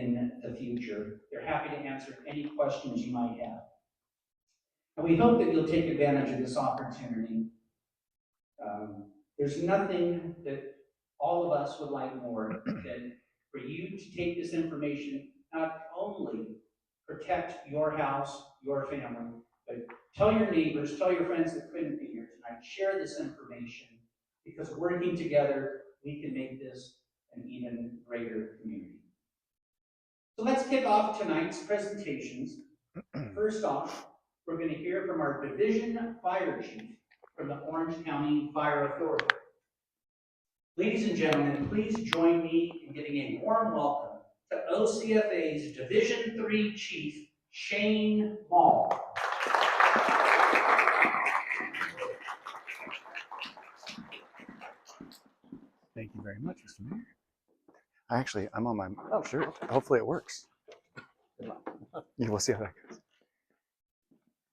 in the future. They're happy to answer any questions you might have. And we hope that you'll take advantage of this opportunity. There's nothing that all of us would like more than for you to take this information, not only protect your house, your family, but tell your neighbors, tell your friends that couldn't be here tonight, share this information, because working together, we can make this an even greater community. So let's kick off tonight's presentations. First off, we're going to hear from our Division Fire Chief from the Orange County Fire Authority. Ladies and gentlemen, please join me in giving a warm welcome to OCFA's Division III Chief Cheyne Maule. Thank you very much, Mr. Mayor. I'm on my, oh, sure. Hopefully it works. Yeah, we'll see how that goes.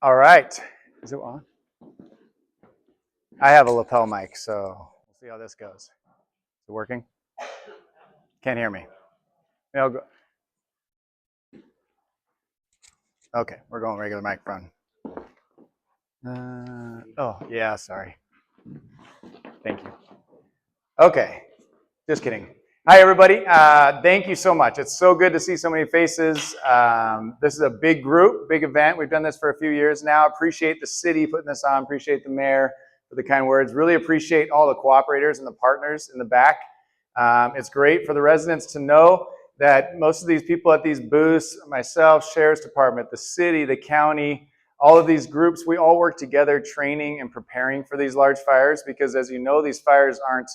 All right. Is it on? I have a lapel mic, so we'll see how this goes. Is it working? Can't hear me. I'll go. Okay, we're going regular microphone. Oh, yeah, sorry. Thank you. Okay, just kidding. Hi, everybody. Thank you so much. It's so good to see so many faces. This is a big group, big event. We've done this for a few years now. Appreciate the city putting this on. Appreciate the mayor for the kind words. Really appreciate all the cooperators and the partners in the back. It's great for the residents to know that most of these people at these booths, myself, Sheriff's Department, the city, the county, all of these groups, we all work together training and preparing for these large fires, because as you know, these fires aren't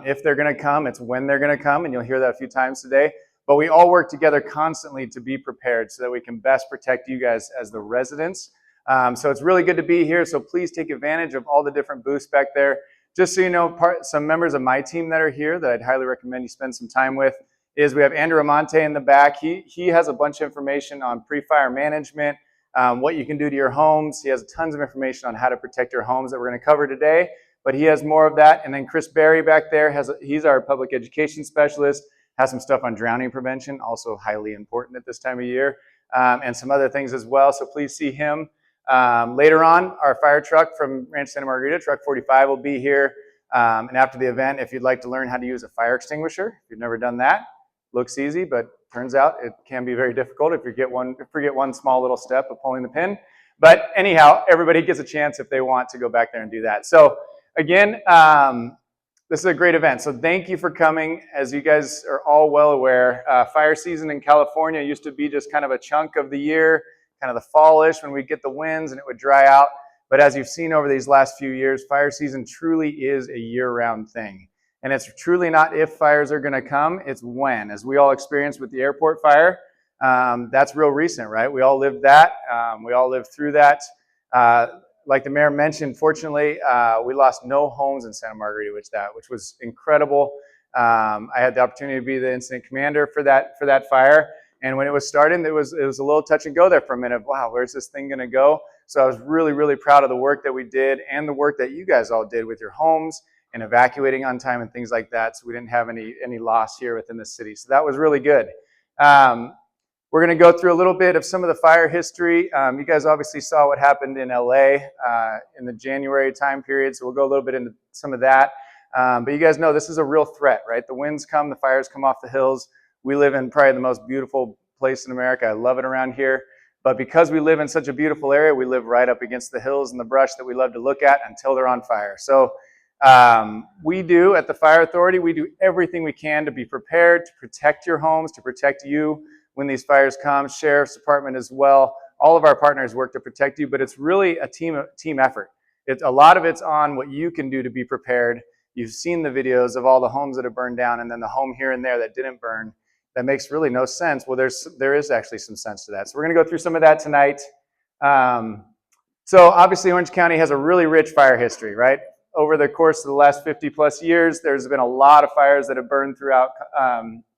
if they're going to come, it's when they're going to come, and you'll hear that a few times today. But we all work together constantly to be prepared so that we can best protect you guys as the residents. So it's really good to be here, so please take advantage of all the different booths back there. Just so you know, some members of my team that are here that I'd highly recommend you spend some time with is we have Andrew Amante in the back. He has a bunch of information on pre-fire management, what you can do to your homes. He has tons of information on how to protect your homes that we're going to cover today. But he has more of that. And then Chris Berry back there, he's our public education specialist, has some stuff on drowning prevention, also highly important at this time of year, and some other things as well. So please see him. Later on, our fire truck from Ranch Santa Margarita, Truck 45, will be here. And after the event, if you'd like to learn how to use a fire extinguisher, if you've never done that, looks easy, but turns out it can be very difficult if you forget one small little step of pulling the pin. But anyhow, everybody gets a chance if they want to go back there and do that. So again, this is a great event, so thank you for coming. As you guys are all well aware, fire season in California used to be just kind of a chunk of the year, kind of the fallish when we'd get the winds and it would dry out. But as you've seen over these last few years, fire season truly is a year-round thing. And it's truly not if fires are going to come, it's when. As we all experienced with the airport fire, that's real recent, right? We all lived that. We all lived through that. Like the mayor mentioned, fortunately, we lost no homes in Santa Margarita, which was incredible. I had the opportunity to be the incident commander for that fire, and when it was starting, it was a little touch and go there for a minute. Wow, where's this thing going to go? So I was really, really proud of the work that we did and the work that you guys all did with your homes and evacuating on time and things like that. So we didn't have any loss here within the city. So that was really good. We're going to go through a little bit of some of the fire history. You guys obviously saw what happened in LA in the January time period, so we'll go a little bit into some of that. But you guys know this is a real threat, right? The winds come, the fires come off the hills. We live in probably the most beautiful place in America. I love it around here. But because we live in such a beautiful area, we live right up against the hills and the brush that we love to look at until they're on fire. So we do, at the Fire Authority, we do everything we can to be prepared, to protect your homes, to protect you when these fires come. Sheriff's Department as well. All of our partners work to protect you, but it's really a team effort. A lot of it's on what you can do to be prepared. You've seen the videos of all the homes that have burned down and then the home here and there that didn't burn. That makes really no sense. Well, there is actually some sense to that. So we're going to go through some of that tonight. So obviously Orange County has a really rich fire history, right? Over the course of the last 50 plus years, there's been a lot of fires that have burned throughout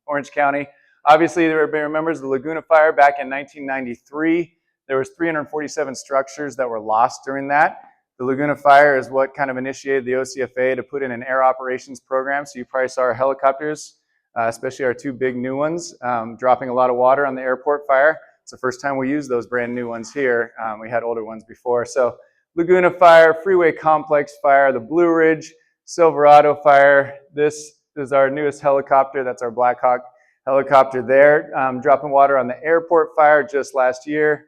Orange County. Obviously, everybody remembers the Laguna Fire back in 1993. There was 347 structures that were lost during that. The Laguna Fire is what kind of initiated the OCFA to put in an air operations program. So you probably saw our helicopters especially our 2 big new ones, dropping a lot of water on the airport fire. It's the first time we use those brand new ones here. We had older ones before. So Laguna Fire, Freeway Complex Fire, the Blue Ridge, Silverado Fire. This is our newest helicopter. That's our Black Hawk helicopter there, dropping water on the airport fire just last year.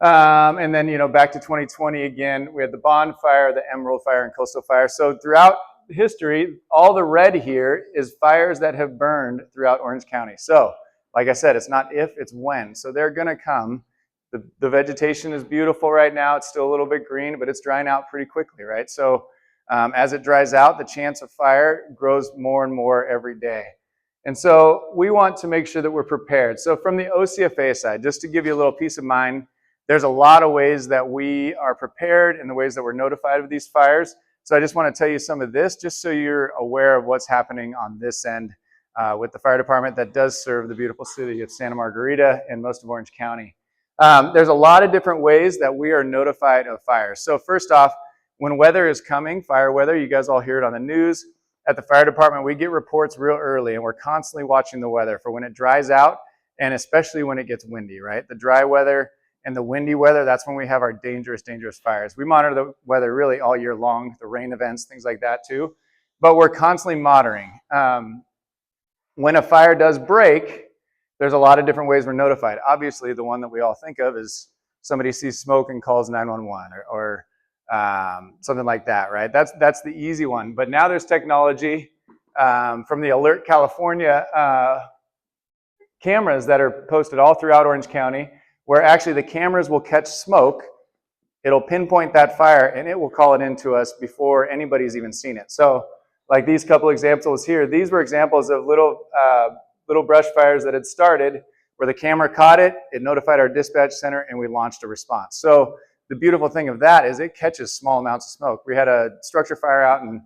And then, back to 2020 again, we had the Bonfire, the Emerald Fire, and Coastal Fire. So throughout history, all the red here is fires that have burned throughout Orange County. So, like I said, it's not if, it's when. So they're gonna come. The vegetation is beautiful right now. It's still a little bit green, but it's drying out pretty quickly, right? So as it dries out, the chance of fire grows more and more every day. And so we want to make sure that we're prepared. So from the OCFA side, just to give you a little peace of mind, there's a lot of ways that we are prepared and the ways that we're notified of these fires. So I just want to tell you some of this, just so you're aware of what's happening on this end with the fire department that does serve the beautiful city of Santa Margarita and most of Orange County. There's a lot of different ways that we are notified of fires. So first off, when weather is coming, fire weather, you guys all hear it on the news. At the fire department, we get reports real early, and we're constantly watching the weather for when it dries out, and especially when it gets windy, right? The dry weather and the windy weather, that's when we have our dangerous fires. We monitor the weather really all year long, the rain events, things like that too, but we're constantly monitoring. When a fire does break, there's a lot of different ways we're notified. Obviously, the one that we all think of is somebody sees smoke and calls 911 or something like that, right? That's the easy one. But now there's technology from the Alert California cameras that are posted all throughout Orange County, where actually the cameras will catch smoke. It'll pinpoint that fire, and it will call it into us before anybody's even seen it. So like these couple examples here, these were examples of little brush fires that had started where the camera caught it, it notified our dispatch center, and we launched a response. So the beautiful thing of that is it catches small amounts of smoke. We had a structure fire out in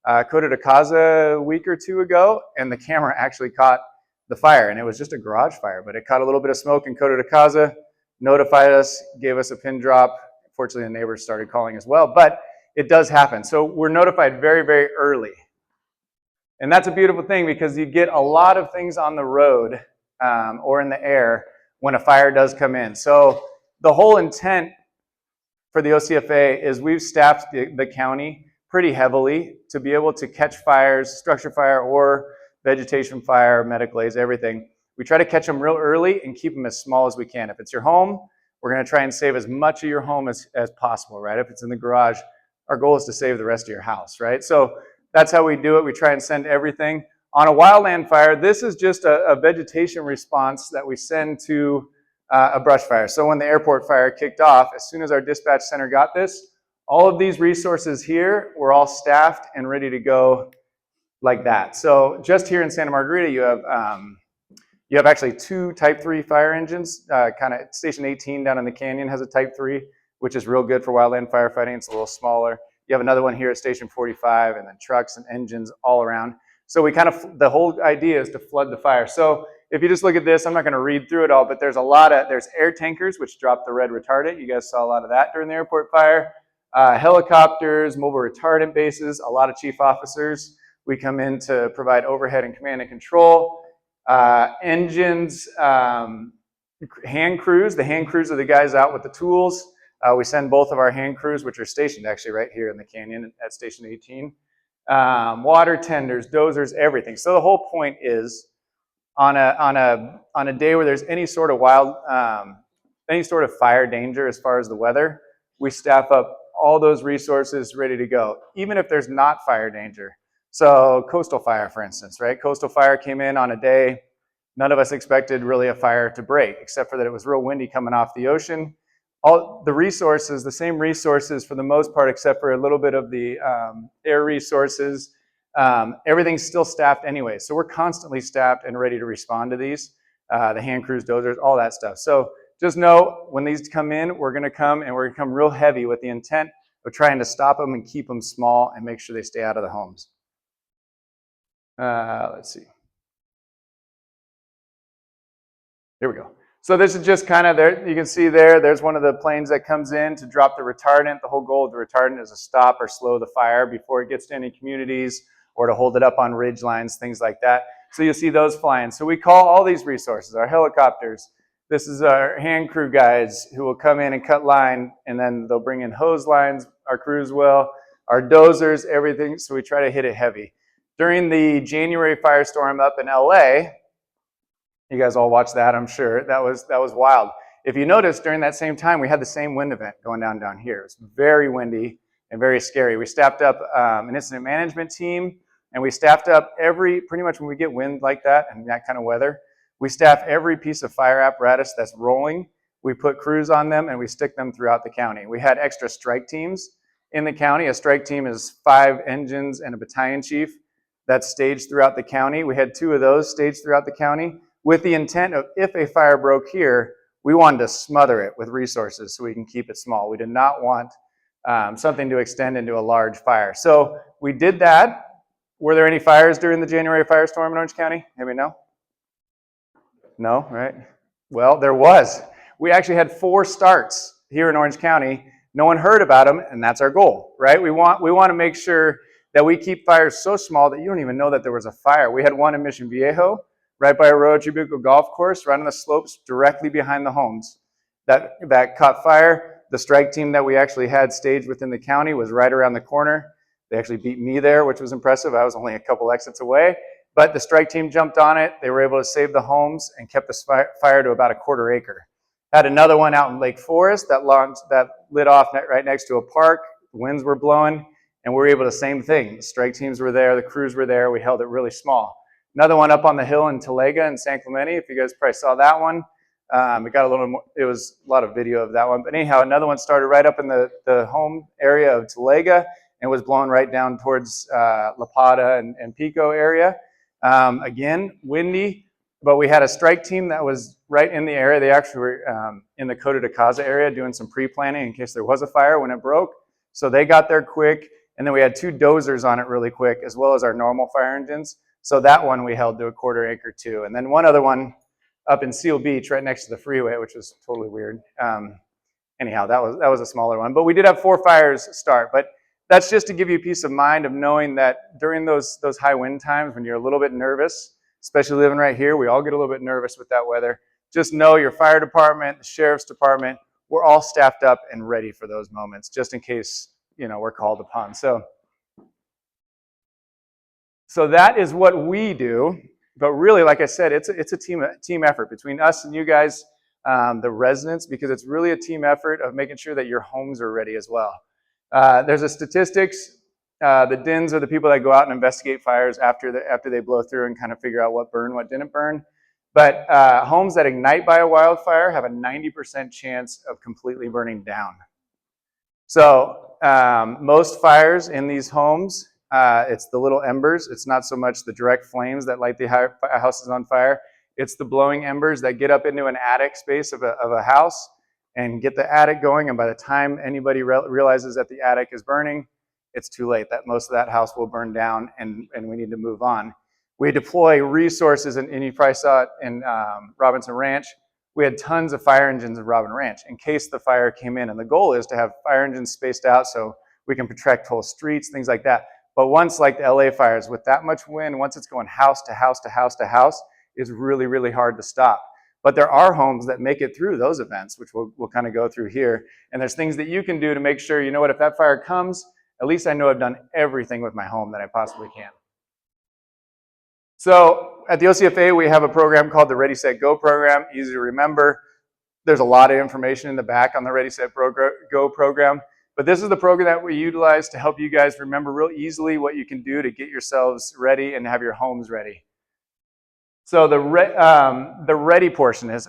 Coto de Caza a week or 2 ago, and the camera actually caught the fire, and it was just a garage fire, but it caught a little bit of smoke in Coto de Caza, notified us, gave us a pin drop. Fortunately, the neighbors started calling as well, but it does happen. So we're notified very early. And that's a beautiful thing because you get a lot of things on the road or in the air when a fire does come in. So the whole intent for the OCFA is we've staffed the county pretty heavily to be able to catch fires, structure fire or vegetation fire, medical aids, everything. We try to catch them real early and keep them as small as we can. If it's your home, we're going to try and save as much of your home as possible, right? If it's in the garage, our goal is to save the rest of your house, right? So that's how we do it. We try and send everything. On a wildland fire, this is just a vegetation response that we send to a brush fire. So when the airport fire kicked off, as soon as our dispatch center got this, all of these resources here were all staffed and ready to go like that. So just here in Santa Margarita, you have actually 2 Type 3 fire engines. Kind of Station 18 down in the canyon has a Type 3, which is real good for wildland firefighting. It's a little smaller. You have another one here at Station 45, and then trucks and engines all around. So we the whole idea is to flood the fire. So if you just look at this, I'm not going to read through it all, but there's there's air tankers, which drop the red retardant. You guys saw a lot of that during the airport fire. Helicopters, mobile retardant bases, a lot of chief officers. We come in to provide overhead and command and control. Engines, hand crews. The hand crews are the guys out with the tools. We send both of our hand crews, which are stationed actually right here in the canyon at Station 18. Water tenders, dozers, everything. So the whole point is on a day where there's any sort of fire danger as far as the weather, we staff up all those resources ready to go, even if there's not fire danger. So coastal fire, for instance, right? Coastal fire came in on a day none of us expected really a fire to break, except for that it was real windy coming off the ocean. All the resources, the same resources for the most part, except for a little bit of the air resources, everything's still staffed anyway. So we're constantly staffed and ready to respond to these, the hand crews, dozers, all that stuff. So just know when these come in, we're going to come real heavy with the intent of trying to stop them and keep them small and make sure they stay out of the homes. Let's see. Here we go. So this is just kind of there. You can see there's one of the planes that comes in to drop the retardant. The whole goal of the retardant is to stop or slow the fire before it gets to any communities or to hold it up on ridge lines, things like that. So you'll see those flying. So we call all these resources, our helicopters. This is our hand crew guys who will come in and cut line, and then they'll bring in hose lines, our crews will, our dozers, everything. So we try to hit it heavy. During the January firestorm up in LA, you guys all watched that, I'm sure. That was wild. If you notice, during that same time, we had the same wind event going down here. It was very windy and very scary. We staffed up an incident management team, and we staffed up pretty much when we get wind like that and that kind of weather, we staff every piece of fire apparatus that's rolling. We put crews on them, and we stick them throughout the county. We had extra strike teams in the county. A strike team is 5 engines and a battalion chief that's staged throughout the county. We had 2 of those staged throughout the county with the intent of, if a fire broke here, we wanted to smother it with resources so we can keep it small. We did not want something to extend into a large fire. So we did that. Were there any fires during the January firestorm in Orange County? Anybody know? No, right? Well, there was. We actually had 4 starts here in Orange County. No one heard about them, and that's our goal, right? We want to make sure that we keep fires so small that you don't even know that there was a fire. We had one in Mission Viejo, right by Arroyo Tribuco Golf Course, right on the slopes directly behind the homes. That caught fire. The strike team that we actually had staged within the county was right around the corner. They actually beat me there, which was impressive. I was only a couple exits away. But the strike team jumped on it. They were able to save the homes and kept the fire to about a 1/4 acre. Had another one out in Lake Forest that lit off right next to a park. The winds were blowing, and we were able to, same thing. The strike teams were there, the crews were there. We held it really small. Another one up on the hill in Talega and San Clemente, if you guys probably saw that one. It got a little more, it was a lot of video of that one. But anyhow, another one started right up in the home area of Talega and was blown right down towards La Plata and Pico area. Again, windy, but we had a strike team that was right in the area. They actually were in the Coto de Caza area doing some pre-planning in case there was a fire when it broke. So they got there quick, and then we had 2 dozers on it really quick, as well as our normal fire engines. So that one we held to a 1/4 acre too. And then one other one up in Seal Beach, right next to the freeway, which was totally weird. Anyhow, that was a smaller one. But we did have 4 fires start. But that's just to give you peace of mind of knowing that during those high wind times when you're a little bit nervous, especially living right here, we all get a little bit nervous with that weather. Just know your fire department, the sheriff's department, we're all staffed up and ready for those moments, just in case, we're called upon. So that is what we do. But really, like I said, it's a team effort between us and you guys, the residents, because it's really a team effort of making sure that your homes are ready as well. There's a statistics. The DINs are the people that go out and investigate fires after they blow through and kind of figure out what burned, what didn't burn. But homes that ignite by a wildfire have a 90% chance of completely burning down. So most fires in these homes, it's the little embers. It's not so much the direct flames that light the houses on fire. It's the blowing embers that get up into an attic space of a house and get the attic going. And by the time anybody realizes that the attic is burning, it's too late. That most of that house will burn down, and we need to move on. We deploy resources, and you probably saw it in Robinson Ranch. We had tons of fire engines in Robin Ranch in case the fire came in. And the goal is to have fire engines spaced out so we can protect whole streets, things like that. But once, like the LA fires, with that much wind, once it's going house to house to house to house, it's really, really hard to stop. But there are homes that make it through those events, which we'll kind of go through here. And there's things that you can do to make sure, if that fire comes, at least I know I've done everything with my home that I possibly can. So at the OCFA, we have a program called the Ready, Set, Go program, easy to remember. There's a lot of information in the back on the Ready, Set, Go program. But this is the program that we utilize to help you guys remember real easily what you can do to get yourselves ready and have your homes ready. So the ready portion is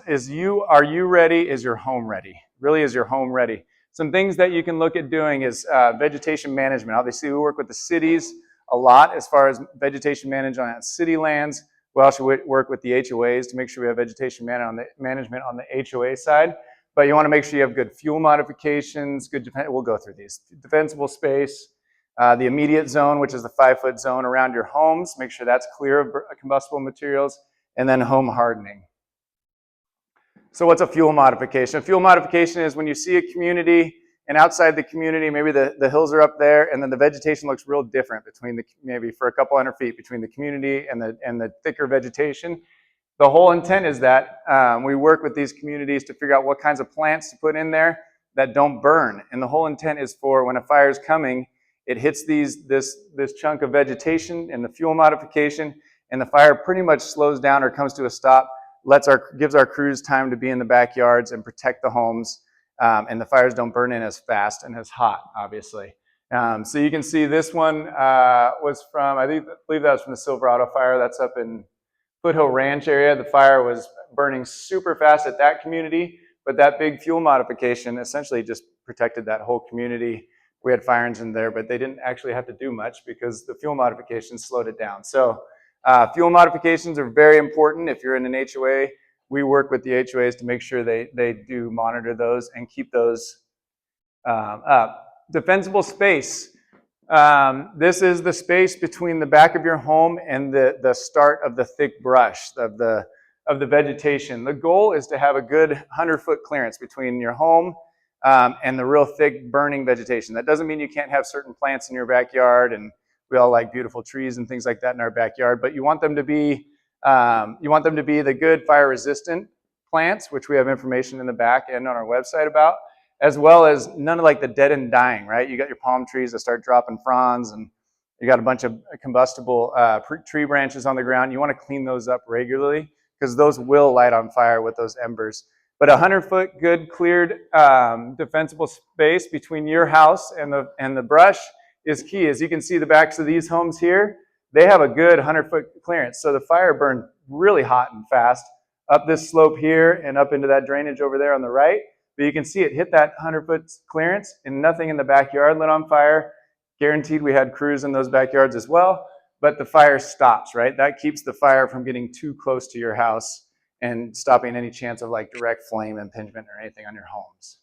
are you ready? Is your home ready? Really, is your home ready? Some things that you can look at doing is vegetation management. Obviously, we work with the cities a lot as far as vegetation management on city lands. We also work with the HOAs to make sure we have vegetation management on the HOA side. But you want to make sure you have good fuel modifications, we'll go through these. Defensible space, the immediate zone, which is the 5-foot zone around your homes. Make sure that's clear of combustible materials, and then home hardening. So what's a fuel modification? A fuel modification is when you see a community and outside the community, maybe the hills are up there, and then the vegetation looks real different between maybe for a couple hundred feet between the community and the thicker vegetation. The whole intent is that we work with these communities to figure out what kinds of plants to put in there that don't burn. And the whole intent is for when a fire is coming, it hits this chunk of vegetation and the fuel modification, and the fire pretty much slows down or comes to a stop, gives our crews time to be in the backyards and protect the homes, and the fires don't burn in as fast and as hot, obviously. So you can see this one was from, I believe that was from the Silverado fire. That's up in Foothill Ranch area. The fire was burning super fast at that community, but that big fuel modification essentially just protected that whole community. We had fire engines there, but they didn't actually have to do much because the fuel modification slowed it down. So fuel modifications are very important. If you're in an HOA, we work with the HOAs to make sure they do monitor those and keep those up. Defensible space. This is the space between the back of your home and the start of the thick brush of the vegetation. The goal is to have a good 100-foot clearance between your home and the real thick burning vegetation. That doesn't mean you can't have certain plants in your backyard, and we all like beautiful trees and things like that in our backyard, but you want them to be the good fire-resistant plants, which we have information in the back and on our website about, as well as none of like the dead and dying, right? You got your palm trees that start dropping fronds, and you got a bunch of combustible tree branches on the ground. You want to clean those up regularly because those will light on fire with those embers. But 100-foot good cleared defensible space between your house and the brush is key. As you can see, the backs of these homes here, they have a good 100-foot clearance. So the fire burned really hot and fast up this slope here and up into that drainage over there on the right. But you can see it hit that 100-foot clearance and nothing in the backyard lit on fire. Guaranteed we had crews in those backyards as well, but the fire stops, right? That keeps the fire from getting too close to your house and stopping any chance of like direct flame impingement or anything on your homes.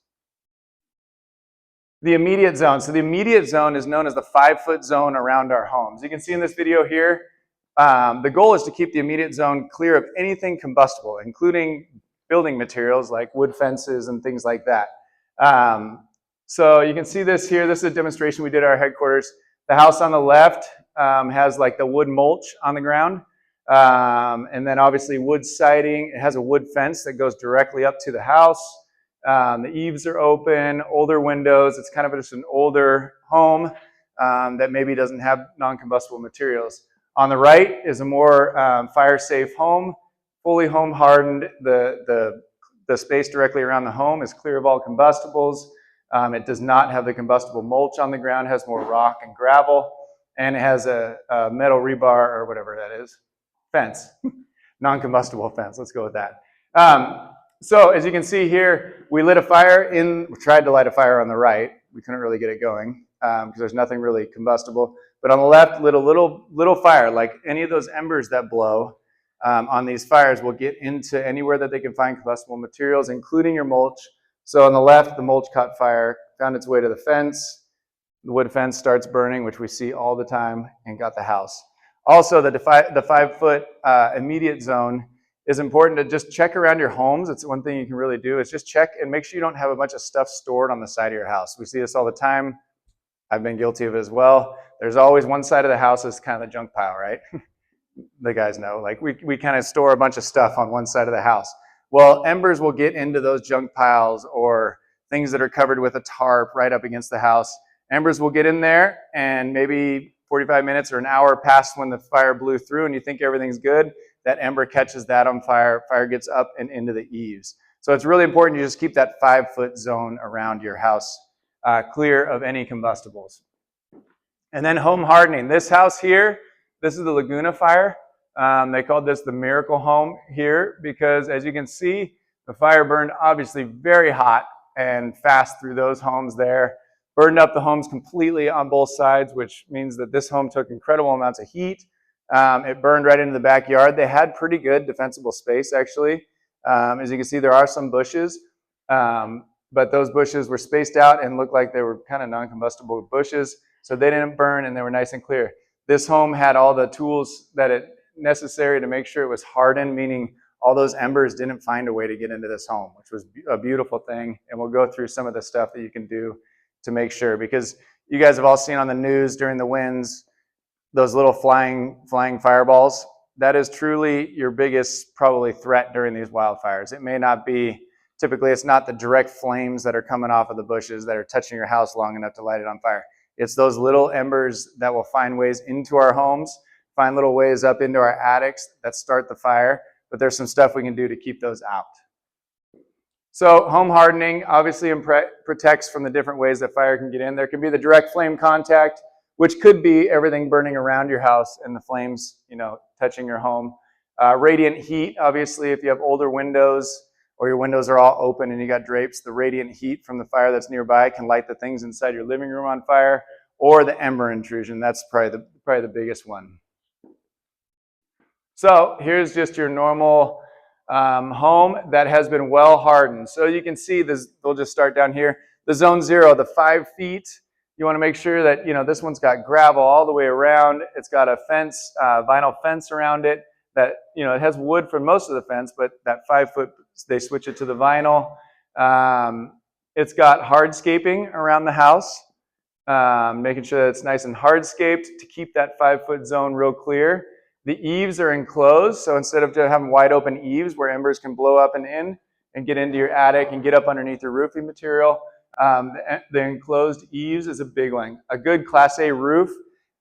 The immediate zone. So the immediate zone is known as the 5-foot zone around our homes. You can see in this video here, the goal is to keep the immediate zone clear of anything combustible, including building materials like wood fences and things like that. So you can see this here. This is a demonstration we did at our headquarters. The house on the left has like the wood mulch on the ground. And then obviously wood siding. It has a wood fence that goes directly up to the house. The eaves are open, older windows. It's kind of just an older home that maybe doesn't have non-combustible materials. On the right is a more fire-safe home, fully home hardened. The space directly around the home is clear of all combustibles. It does not have the combustible mulch on the ground. It has more rock and gravel, and it has a metal rebar or whatever that is. Fence, non-combustible fence. Let's go with that. So as you can see here, we tried to light a fire on the right. We couldn't really get it going because there's nothing really combustible. But on the left, lit a little fire, like any of those embers that blow on these fires will get into anywhere that they can find combustible materials, including your mulch. So on the left, the mulch caught fire, found its way to the fence. The wood fence starts burning, which we see all the time, and got the house. Also, the 5-foot immediate zone is important to just check around your homes. It's one thing you can really do is just check and make sure you don't have a bunch of stuff stored on the side of your house. We see this all the time. I've been guilty of it as well. There's always one side of the house is kind of the junk pile, right? The guys know, like we kind of store a bunch of stuff on one side of the house. Well, embers will get into those junk piles or things that are covered with a tarp right up against the house. Embers will get in there, and maybe 45 minutes or an hour past when the fire blew through and you think everything's good, that ember catches that on fire, fire gets up and into the eaves. So it's really important you just keep that 5-foot zone around your house clear of any combustibles. And then home hardening. This house here, this is the Laguna fire. They called this the miracle home here because, as you can see, the fire burned obviously very hot and fast through those homes there. Burned up the homes completely on both sides, which means that this home took incredible amounts of heat. It burned right into the backyard. They had pretty good defensible space, actually. As you can see, there are some bushes, but those bushes were spaced out and looked like they were kind of non-combustible bushes, so they didn't burn and they were nice and clear. This home had all the tools that it necessary to make sure it was hardened, meaning all those embers didn't find a way to get into this home, which was a beautiful thing. And we'll go through some of the stuff that you can do to make sure, because you guys have all seen on the news during the winds, those little flying fireballs. That is truly your biggest probably threat during these wildfires. It may not be, typically it's not the direct flames that are coming off of the bushes that are touching your house long enough to light it on fire. It's those little embers that will find ways into our homes, find little ways up into our attics that start the fire, but there's some stuff we can do to keep those out. So home hardening obviously protects from the different ways that fire can get in. There can be the direct flame contact, which could be everything burning around your house and the flames, touching your home. Radiant heat, obviously, if you have older windows or your windows are all open and you got drapes, the radiant heat from the fire that's nearby can light the things inside your living room on fire, or the ember intrusion. That's probably the biggest one. So here's just your normal home that has been well hardened. So you can see this, we'll just start down here. The zone 0, the 5 feet. You want to make sure that, this one's got gravel all the way around. It's got a fence, vinyl fence around it that, it has wood for most of the fence, but that 5 foot, they switch it to the vinyl. It's got hardscaping around the house, making sure that it's nice and hardscaped to keep that 5 foot zone real clear. The eaves are enclosed, so instead of having wide open eaves where embers can blow up and in and get into your attic and get up underneath your roofing material, the enclosed eaves is a big one. A good Class A roof,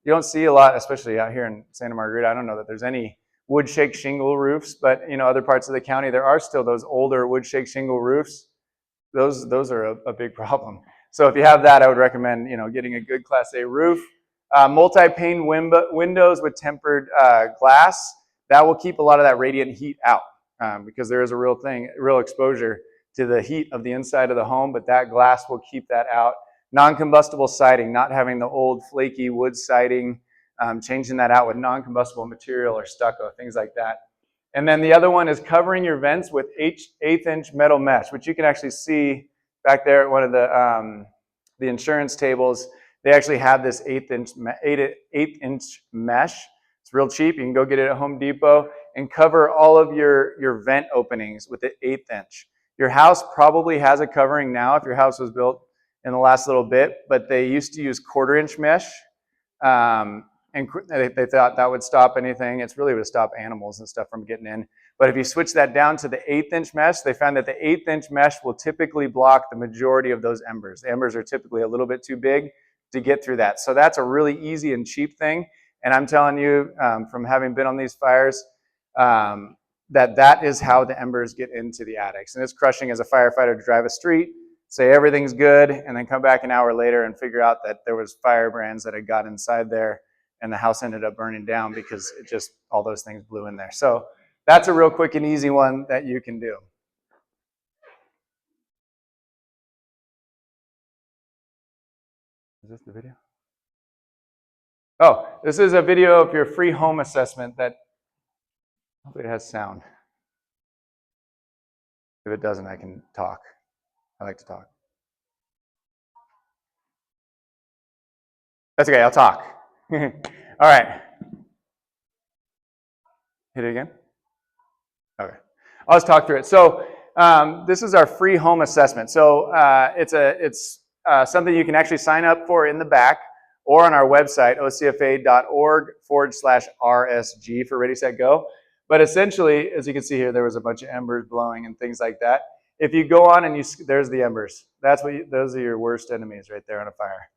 you don't see a lot, especially out here in Santa Margarita. I don't know that there's any wood shake shingle roofs, but other parts of the county, there are still those older wood shake shingle roofs. Those are a big problem. So if you have that, I would recommend getting a good Class A roof. Multi-pane windows with tempered glass, that will keep a lot of that radiant heat out because there is a real exposure to the heat of the inside of the home, but that glass will keep that out. Non-combustible siding, not having the old flaky wood siding, changing that out with non-combustible material or stucco, things like that. And then the other one is covering your vents with 1/8-inch metal mesh, which you can actually see back there at one of the insurance tables. They actually have this 8-inch mesh. It's real cheap. You can go get it at Home Depot and cover all of your vent openings with the 1/8 inch. Your house probably has a covering now if your house was built in the last little bit, but they used to use 1/4-inch mesh. And they thought that would stop anything. It's really would stop animals and stuff from getting in. But if you switch that down to the 1/8-inch mesh, they found that the 1/8-inch mesh will typically block the majority of those embers. The embers are typically a little bit too big to get through that. So that's a really easy and cheap thing. And I'm telling you, from having been on these fires, that is how the embers get into the attics. And it's crushing as a firefighter to drive a street, say everything's good, and then come back an hour later and figure out that there was firebrands that had got inside there and the house ended up burning down because it just, all those things blew in there. So that's a real quick and easy one that you can do. Is this the video? Oh, this is a video of your free home assessment that, hopefully it has sound. If it doesn't, I can talk. I like to talk. That's okay, I'll talk. All right. Hit it again? Okay. I'll just talk through it. So this is our free home assessment. So it's something you can actually sign up for in the back or on our website, ocfa.org/RSG for Ready, Set, Go. But essentially, as you can see here, there was a bunch of embers blowing and things like that. If you go on and there's the embers. Those are your worst enemies right there on a fire.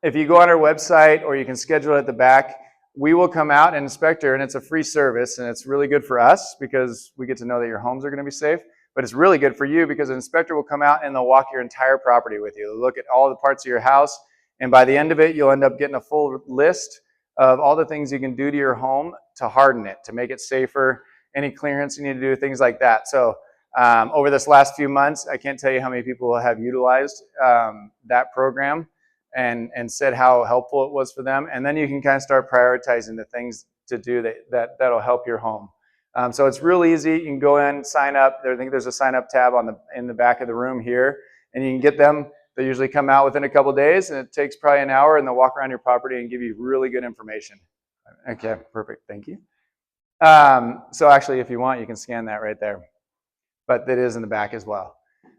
If you go on our website or you can schedule it at the back, we will come out and inspect her, and it's a free service, and it's really good for us because we get to know that your homes are going to be safe, but it's really good for you because an inspector will come out and they'll walk your entire property with you. They'll look at all the parts of your house, and by the end of it, you'll end up getting a full list of all the things you can do to your home to harden it, to make it safer, any clearance you need to do, things like that. So over this last few months, I can't tell you how many people have utilized that program and said how helpful it was for them. And then you can kind of start prioritizing the things to do that'll help your home. So it's real easy. You can go in, sign up. I think there's a sign up tab in the back of the room here, and you can get them. They usually come out within a couple of days, and it takes probably an hour, and they'll walk around your property and give you really good information. Okay, perfect. Thank you. So actually, if you want, you can scan that right there. But it is in the back as well.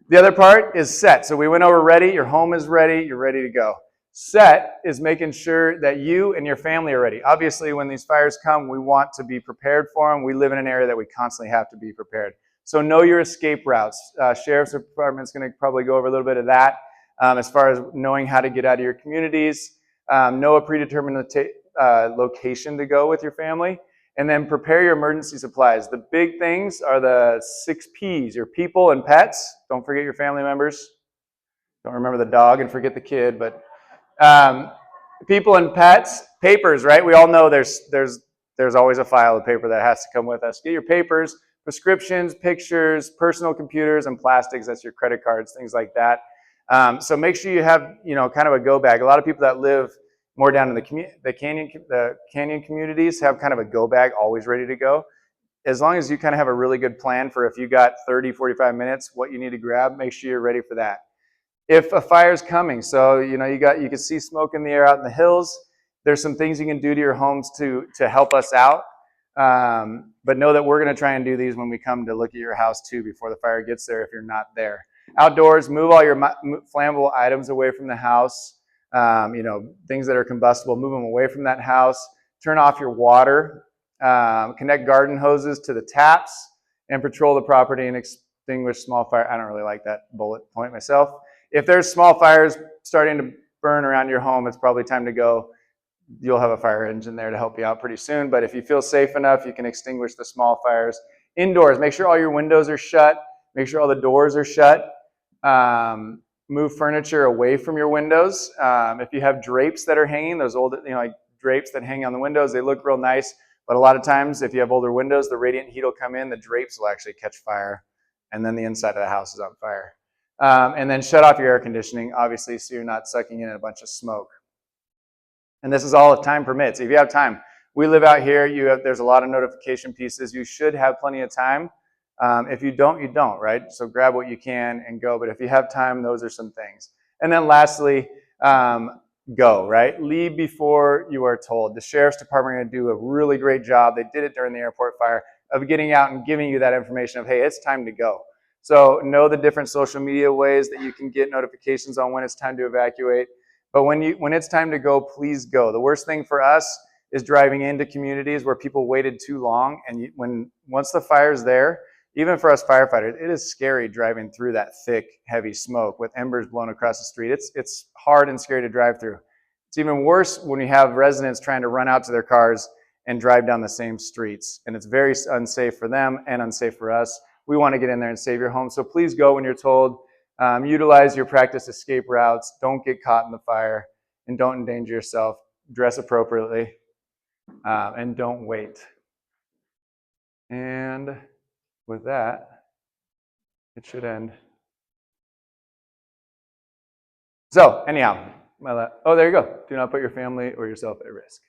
The other part is set. So we went over ready, your home is ready, you're ready to go. Set is making sure that you and your family are ready. Obviously, when these fires come, we want to be prepared for them. We live in an area that we constantly have to be prepared. So know your escape routes. Sheriff's Department's going to probably go over a little bit of that as far as knowing how to get out of your communities. Know a predetermined location to go with your family. And then prepare your emergency supplies. The big things are the 6 Ps, your people and pets. Don't forget your family members. Don't remember the dog and forget the kid, but people and pets. Papers, right? We all know there's always a file of paper that has to come with us. Get your papers, prescriptions, pictures, personal computers, and plastics. That's your credit cards, things like that. So make sure you have, kind of a go bag. A lot of people that live more down in the canyon communities have kind of a go bag always ready to go. As long as you kind of have a really good plan for if you got 30, 45 minutes, what you need to grab, make sure you're ready for that. If a fire's coming, so you can see smoke in the air out in the hills, there's some things you can do to your homes to help us out. But know that we're going to try and do these when we come to look at your house too before the fire gets there if you're not there. Outdoors, move all your flammable items away from the house. Things that are combustible, move them away from that house. Turn off your water. Connect garden hoses to the taps and patrol the property and extinguish small fire. I don't really like that bullet point myself. If there's small fires starting to burn around your home, it's probably time to go. You'll have a fire engine there to help you out pretty soon. But if you feel safe enough, you can extinguish the small fires. Indoors, make sure all your windows are shut. Make sure all the doors are shut. Move furniture away from your windows. If you have drapes that are hanging, those old, like drapes that hang on the windows, they look real nice. But a lot of times, if you have older windows, the radiant heat will come in, the drapes will actually catch fire, and then the inside of the house is on fire. And then shut off your air conditioning, obviously, so you're not sucking in a bunch of smoke. And this is all if time permits. If you have time, we live out here. There's a lot of notification pieces. You should have plenty of time. If you don't, you don't, right? So grab what you can and go. But if you have time, those are some things. And then lastly, go, right? Leave before you are told. The Sheriff's Department are going to do a really great job. They did it during the airport fire of getting out and giving you that information of, hey, it's time to go. So know the different social media ways that you can get notifications on when it's time to evacuate. But when it's time to go, please go. The worst thing for us is driving into communities where people waited too long. And once the fire's there, even for us firefighters, it is scary driving through that thick, heavy smoke with embers blown across the street. It's hard and scary to drive through. It's even worse when you have residents trying to run out to their cars and drive down the same streets. And it's very unsafe for them and unsafe for us. We want to get in there and save your home. So please go when you're told. Utilize your practice escape routes. Don't get caught in the fire. And don't endanger yourself. Dress appropriately. And don't wait. And with that, it should end. So anyhow, there you go. Do not put your family or yourself at risk.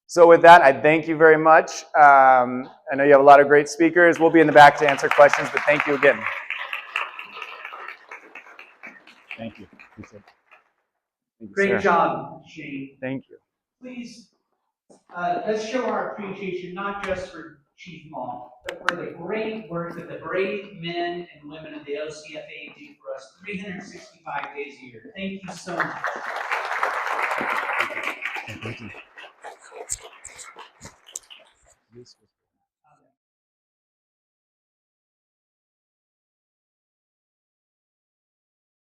So with that, I thank you very much. I know you have a lot of great speakers. We'll be in the back to answer questions, but thank you again. Thank you. Great job, Cheyne. Thank you. Please, let's show our appreciation not just for Chief Maule, but for the great work that the brave men and women of the OCFA do for us 365 days a year. Thank you so much. Thank you.